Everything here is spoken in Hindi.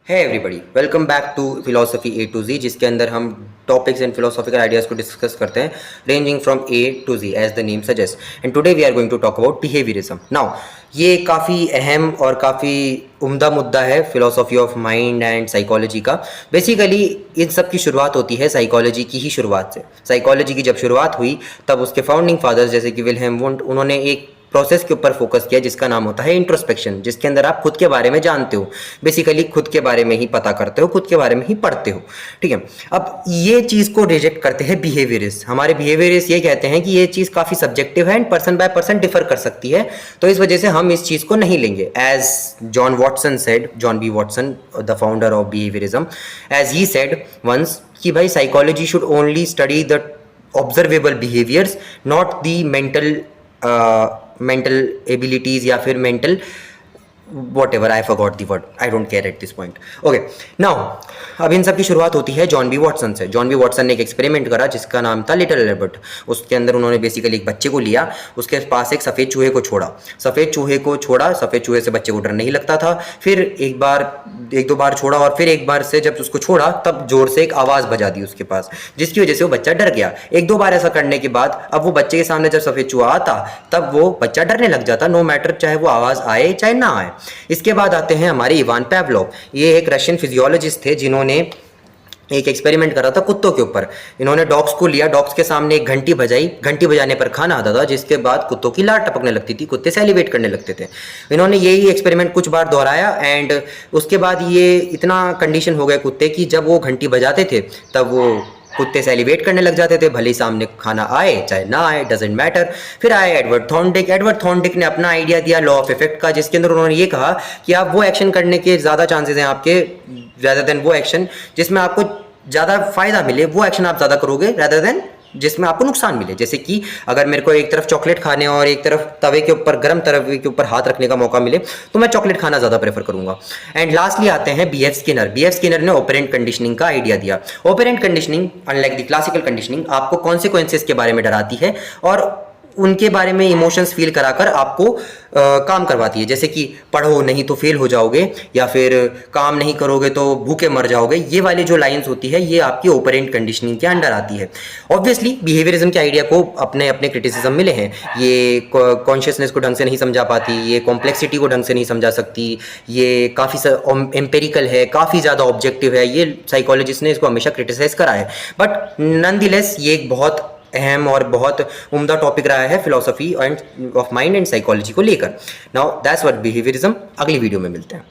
है everybody, welcome back to philosophy A to G, जिसके अंदर हम टॉपिक्स एंड फिलोसॉफिकल आइडियाज़ को डिस्कस करते हैं ranging from A to G as the name suggest. And today we are going to talk about behaviourism. Now ये काफ़ी अहम और काफ़ी उम्दा मुद्दा है philosophy of mind and psychology का। बेसिकली इन सब की शुरुआत होती है साइकोलॉजी की ही शुरुआत से। साइकोलॉजी की जब शुरुआत हुई तब उसके फाउंडिंग फादर्स जैसे कि विल्हेम वुंट, उन्होंने एक प्रोसेस के ऊपर फोकस किया जिसका नाम होता है इंट्रोस्पेक्शन, जिसके अंदर आप खुद के बारे में जानते हो, बेसिकली खुद के बारे में ही पता करते हो, खुद के बारे में ही पढ़ते हो। ठीक है, अब ये चीज़ को रिजेक्ट करते हैं बिहेवियरिस्ट। हमारे बिहेवियरिस्ट ये कहते हैं कि ये चीज़ काफ़ी सब्जेक्टिव है and person by person differ कर सकती है, तो इस वजह से हम इस चीज़ को नहीं लेंगे। As John Watson said, John B Watson the founder of behaviourism, as he said once कि भाई psychology should only study the observable behaviours, not the mental abilities या फिर mental whatever, I forgot the word, I don't care at this point. Okay, now अब इन सब की शुरुआत होती है जॉन बी वॉटसन से। जॉन बी वॉटसन ने एक एक्सपेरिमेंट करा जिसका नाम था लिटिल एल्बर्ट। उसके अंदर उन्होंने बेसिकली एक बच्चे को लिया, उसके पास एक सफ़ेद चूहे को छोड़ा। सफ़ेद चूहे से बच्चे को डर नहीं लगता था। फिर एक दो बार छोड़ा और फिर एक बार से जब उसको छोड़ा तब जोर से एक आवाज़ बजा दी उसके पास, जिसकी वजह से वो बच्चा डर गया। एक दो बार ऐसा करने के बाद अब वो बच्चे के सामने जब सफ़ेद चूहा आता तब वो बच्चा डरने लग जाता, नो मैटर चाहे वो आवाज़ आए चाहे ना आए। इसके बाद आते हैं हमारे इवान पावलोव। ये एक रशियन फिजियोलॉजिस्ट थे जिन्होंने एक एक्सपेरिमेंट करा था कुत्तों के ऊपर। इन्होंने डॉग्स को लिया, डॉग्स के सामने एक घंटी बजाई, घंटी बजाने पर खाना आता था, जिसके बाद कुत्तों की लार टपकने लगती थी, कुत्ते सैलिवेट करने लगते थे। इन्होंने यही एक्सपेरिमेंट कुछ बार दोहराया एंड उसके बाद ये इतना कंडीशन हो गए कुत्ते की जब वो घंटी बजाते थे तब वो कुत्ते सैलिवेट करने लग जाते थे, भले ही सामने खाना आए चाहे ना आए, डजेंट मैटर। फिर आए एडवर्ड थॉर्नडिक ने अपना आइडिया दिया लॉ ऑफ इफेक्ट का, जिसके अंदर उन्होंने ये कहा कि आप वो एक्शन करने के ज़्यादा चांसेस हैं आपके, rather देन वो एक्शन जिसमें आपको ज़्यादा फायदा मिले, वो एक्शन आप ज़्यादा करोगे rather देन जिसमें आपको नुकसान मिले। जैसे कि अगर मेरे को एक तरफ चॉकलेट खाने और एक तरफ तवे के ऊपर, गर्म तवे के ऊपर हाथ रखने का मौका मिले तो मैं चॉकलेट खाना ज़्यादा प्रेफर करूंगा। एंड लास्टली आते हैं बी एफ स्किनर ने ऑपरेंट कंडीशनिंग का आइडिया दिया। Operant conditioning unlike the classical conditioning आपको कॉन्सिक्वेंसेस के बारे में डराती है और उनके बारे में इमोशंस फील कराकर आपको काम करवाती है। जैसे कि पढ़ो नहीं तो फेल हो जाओगे, या फिर काम नहीं करोगे तो भूखे मर जाओगे। ये वाली जो लाइंस होती है ये आपकी ऑपरेंट कंडीशनिंग के अंडर आती है। ऑब्वियसली बिहेवियरिज्म के आइडिया को अपने अपने क्रिटिसिज्म मिले हैं। ये कॉन्शियसनेस को ढंग से नहीं समझा पाती, ये कॉम्प्लेक्सिटी को ढंग से नहीं समझा सकती, ये काफ़ी एम्पेरिकल है, काफ़ी ज़्यादा ऑब्जेक्टिव है। ये साइकोलॉजिस्ट ने इसको हमेशा क्रिटिसाइज करा है, बट नॉनदलेस ये एक बहुत अहम और बहुत उम्दा टॉपिक रहा है philosophy end of mind and psychology को लेकर। Now that's what behaviourism. अगली वीडियो में मिलते हैं।